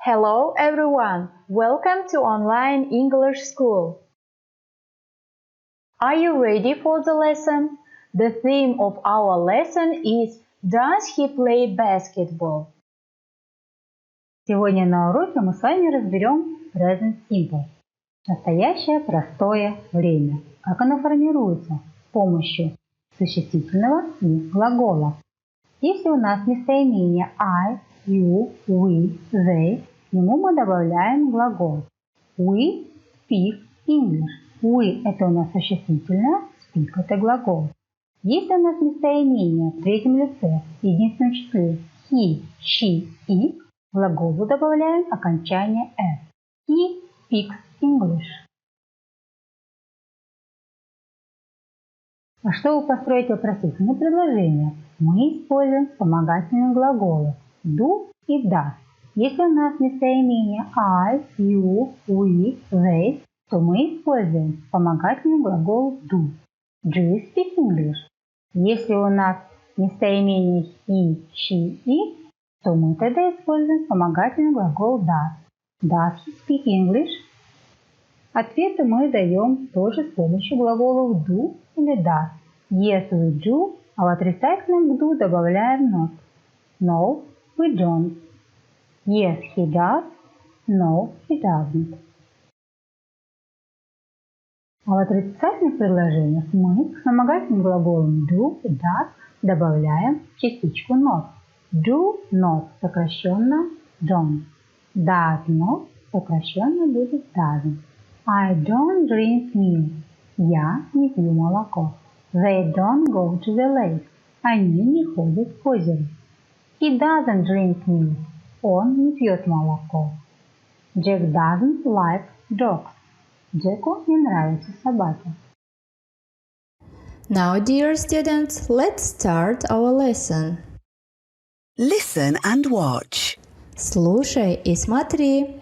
Hello everyone! Welcome to online English school. Are you ready for the lesson? The theme of our lesson is Does he play basketball? Сегодня на уроке мы с вами разберем Present Simple. Настоящее простое время. Как оно формируется? С помощью существительного и глагола. Если у нас местоимение I, you, we, they, к нему мы добавляем глагол. We speak English. We – это у нас существительное, speak – это глагол. Если у нас местоимение в третьем лице, в единственном числе he, she, it, к глаголу добавляем окончание s. He speaks English. А чтобы построить вопросительное предложение, мы используем вспомогательные глаголы do и does. Если у нас местоимение I, you, we, they, то мы используем вспомогательный глагол do. Do you speak English? Если у нас местоимение he, she, it, то мы тогда используем вспомогательный глагол does. Does he speak English? Ответы мы даем тоже с помощью глаголов do или does. Yes, we do, а в отрицательном к do добавляем not. No, we don't. Yes, he does. No, he doesn't. А в отрицательных предложениях мы к вспомогательным глаголам do и does добавляем частичку not. Do not сокращенно don't. Does not сокращенно будет doesn't. I don't drink milk. Я не пью молоко. They don't go to the lake. Они не ходят к озеру. He doesn't drink milk. Он не пьет молоко. Jack doesn't like dogs. Джеку не нравятся собаки. Now, dear students, let's start our lesson. Listen and watch. Слушай и смотри.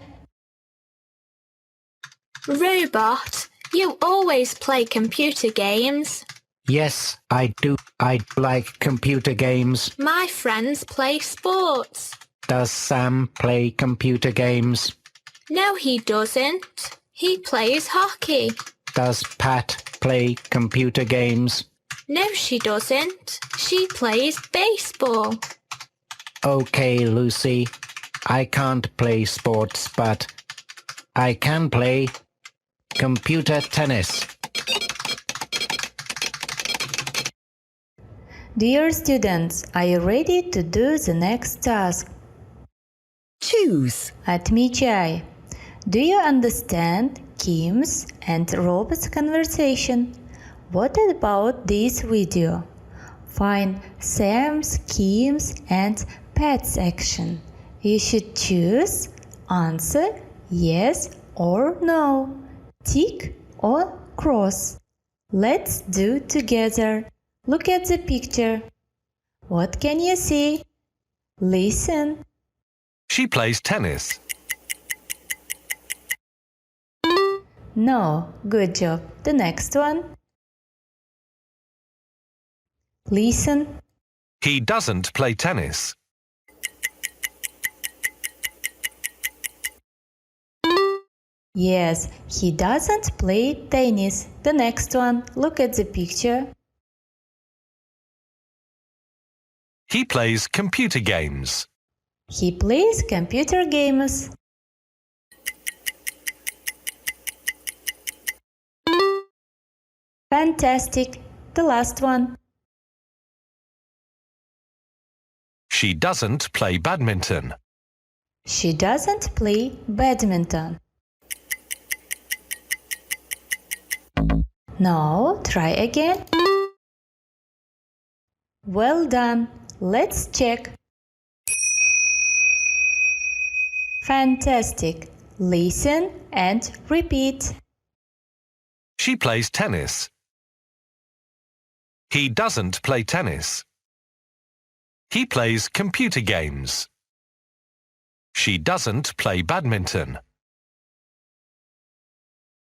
Robot, you always play computer games. Yes, I do. I like computer games. My friends play sports. Does Sam play computer games? No, he doesn't. He plays hockey. Does Pat play computer games? No, she doesn't. She plays baseball. Okay, Lucy. I can't play sports, but I can play computer tennis. Dear students, are you ready to do the next task? Choose. Отмечай. Do you understand Kim's and Robert's conversation? What about this video? Find Sam's, Kim's and Pat's action. You should choose answer yes or no, tick or cross. Let's do together. Look at the picture. What can you see? Listen. She plays tennis. No, good job. The next one. Listen. He doesn't play tennis. Yes, he doesn't play tennis. The next one. Look at the picture. He plays computer games. He plays computer games. Fantastic. The last one. She doesn't play badminton. She doesn't play badminton. Now, try again. Well done. Let's check. Fantastic. Listen and repeat. She plays tennis. He doesn't play tennis. He plays computer games. She doesn't play badminton.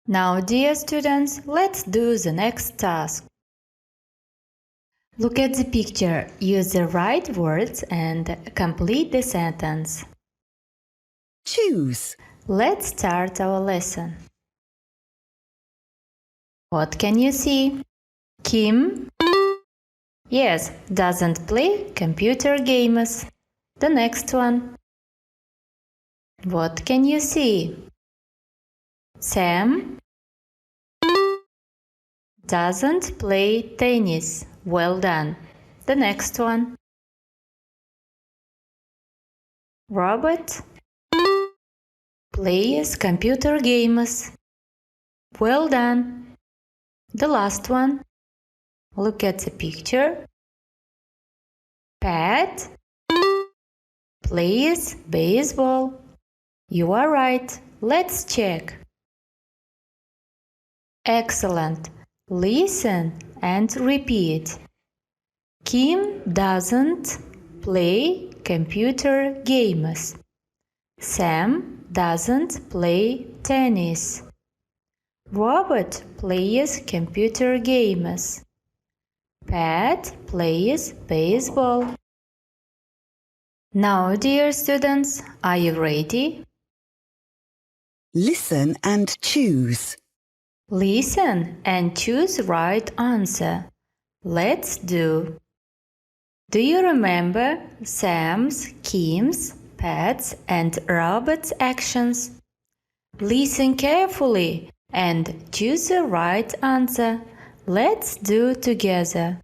Now, dear students, let's do the next task. Look at the picture, use the right words and complete the sentence. Choose. Let's start our lesson. What can you see? Kim? Yes, doesn't play computer games. The next one. What can you see? Sam? Doesn't play tennis. Well done. The next one. Robert plays computer games. Well done. The last one. Look at the picture. Pat plays baseball. You are right. Let's check. Excellent. Listen and repeat. Kim doesn't play computer games. Sam doesn't play tennis. Robert plays computer games. Pat plays baseball. Now, dear students, are you ready? Listen and choose. Listen and choose right answer. Let's do. Do you remember Sam's, Kim's, Pat's, and Robert's actions? Listen carefully and choose the right answer. Let's do together.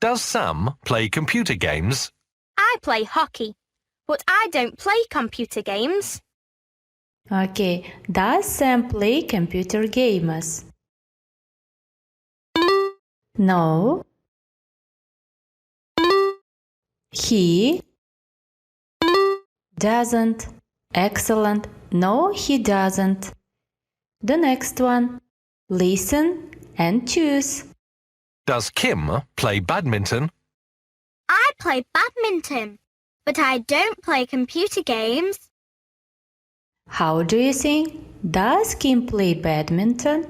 Does Sam play computer games? I play hockey, but I don't play computer games. Okay, does Sam play computer games? No. He doesn't. Excellent. No, he doesn't. The next one. Listen and choose. Does Kim play badminton? I play badminton, but I don't play computer games. How do you think? Does Kim play badminton?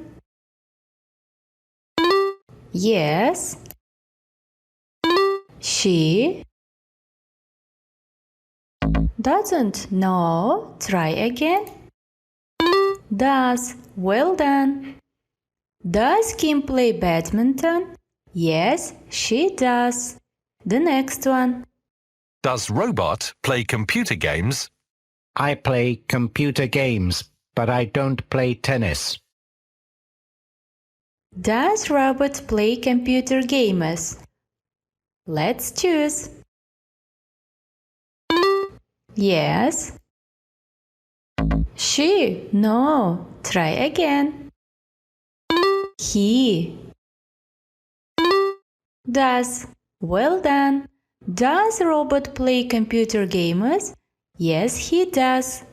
Yes. She doesn't. No. Try again. Does. Well done. Does Kim play badminton? Yes, she does. The next one. Does Robot play computer games? I play computer games, but I don't play tennis. Does Robert play computer games? Let's choose. Yes. She. No. Try again. He does. Well done. Does Robert play computer games? Yes, he does.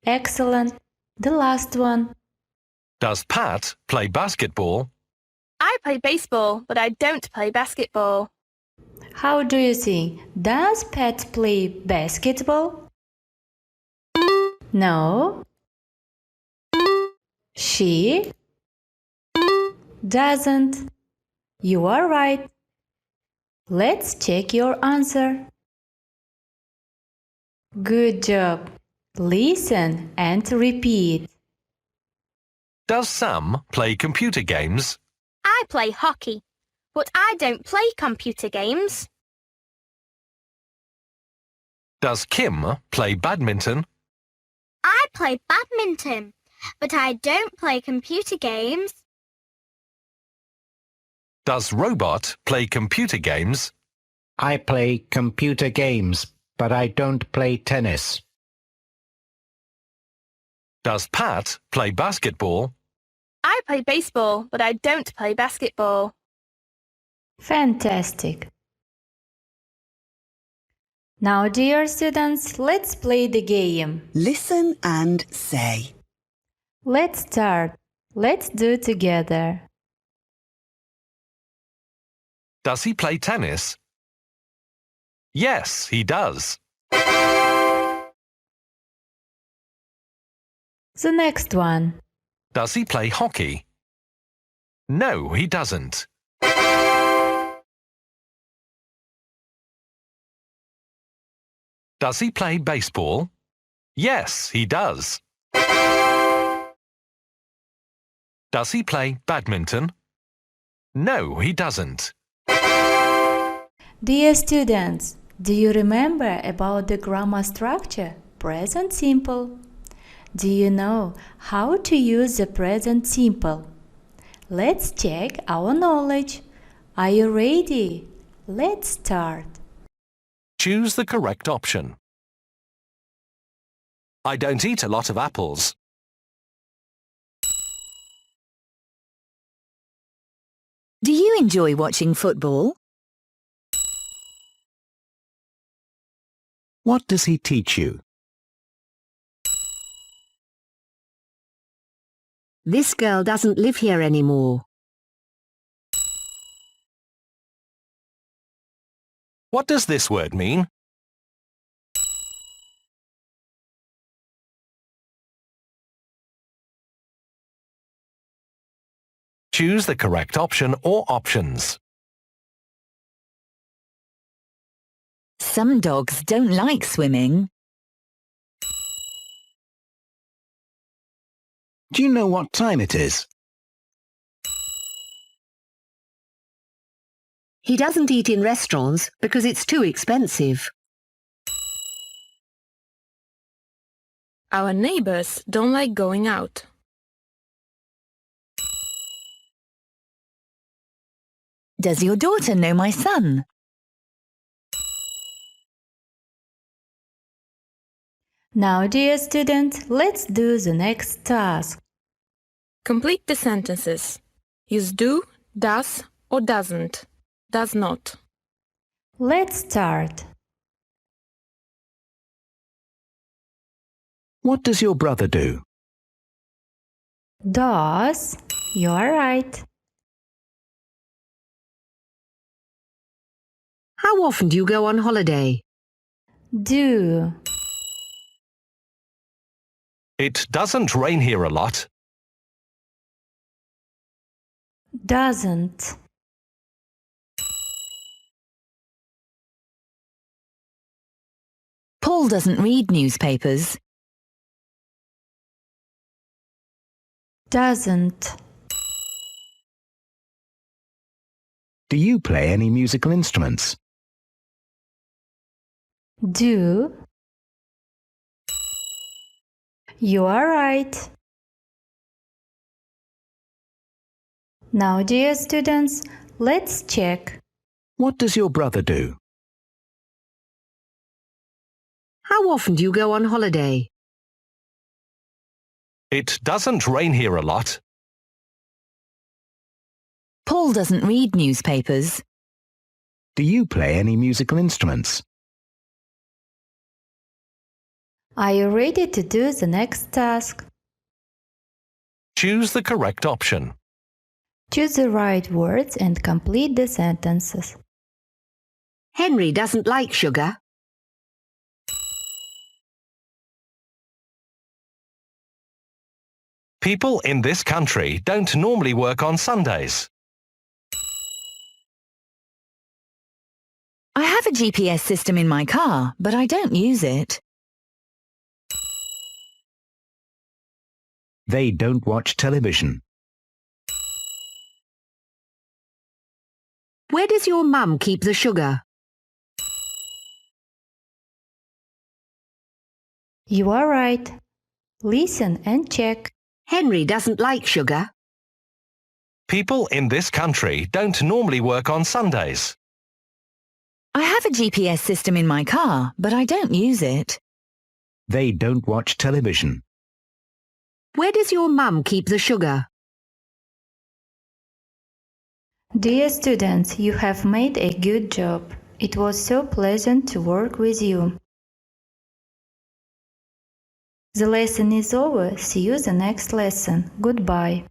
Excellent. The last one. Does Pat play basketball? I play baseball, but I don't play basketball. How do you think? Does Pat play basketball? No. She doesn't. You are right. Let's check your answer. Good job. Listen and repeat. Does Sam play computer games? I play hockey, but I don't play computer games. Does Kim play badminton? I play badminton, but I don't play computer games. Does Robot play computer games? I play computer games, but I don't play tennis. Does Pat play basketball? I play baseball, but I don't play basketball. Fantastic. Now, dear students, let's play the game. Listen and say. Let's start. Let's do together. Does he play tennis? Yes, he does. The next one. Does he play hockey? No, he doesn't. Does he play baseball? Yes, he does. Does he play badminton? No, he doesn't. Dear students, do you remember about the grammar structure present simple? Do you know how to use the present simple? Let's check our knowledge. Are you ready? Let's start. Choose the correct option. I don't eat a lot of apples. Do you enjoy watching football? What does he teach you? This girl doesn't live here anymore. What does this word mean? Choose the correct option or options. Some dogs don't like swimming. Do you know what time it is? He doesn't eat in restaurants because it's too expensive. Our neighbors don't like going out. Does your daughter know my son? Now, dear student, let's do the next task. Complete the sentences. Use do, does, or doesn't. Does not. Let's start. What does your brother do? Does. You are right. How often do you go on holiday? Do. It doesn't rain here a lot. Doesn't. Paul doesn't read newspapers. Doesn't. Do you play any musical instruments? Do. You are right. Now, dear students, let's check. What does your brother do? How often do you go on holiday? It doesn't rain here a lot. Paul doesn't read newspapers. Do you play any musical instruments? Are you ready to do the next task? Choose the correct option. Choose the right words and complete the sentences. Henry doesn't like sugar. People in this country don't normally work on Sundays. I have a GPS system in my car, but I don't use it. They don't watch television. Where does your mum keep the sugar? You are right. Listen and check. Henry doesn't like sugar. People in this country don't normally work on Sundays. I have a GPS system in my car, but I don't use it. They don't watch television. Where does your mum keep the sugar? Dear students, you have made a good job. It was so pleasant to work with you. The lesson is over. See you the next lesson. Goodbye.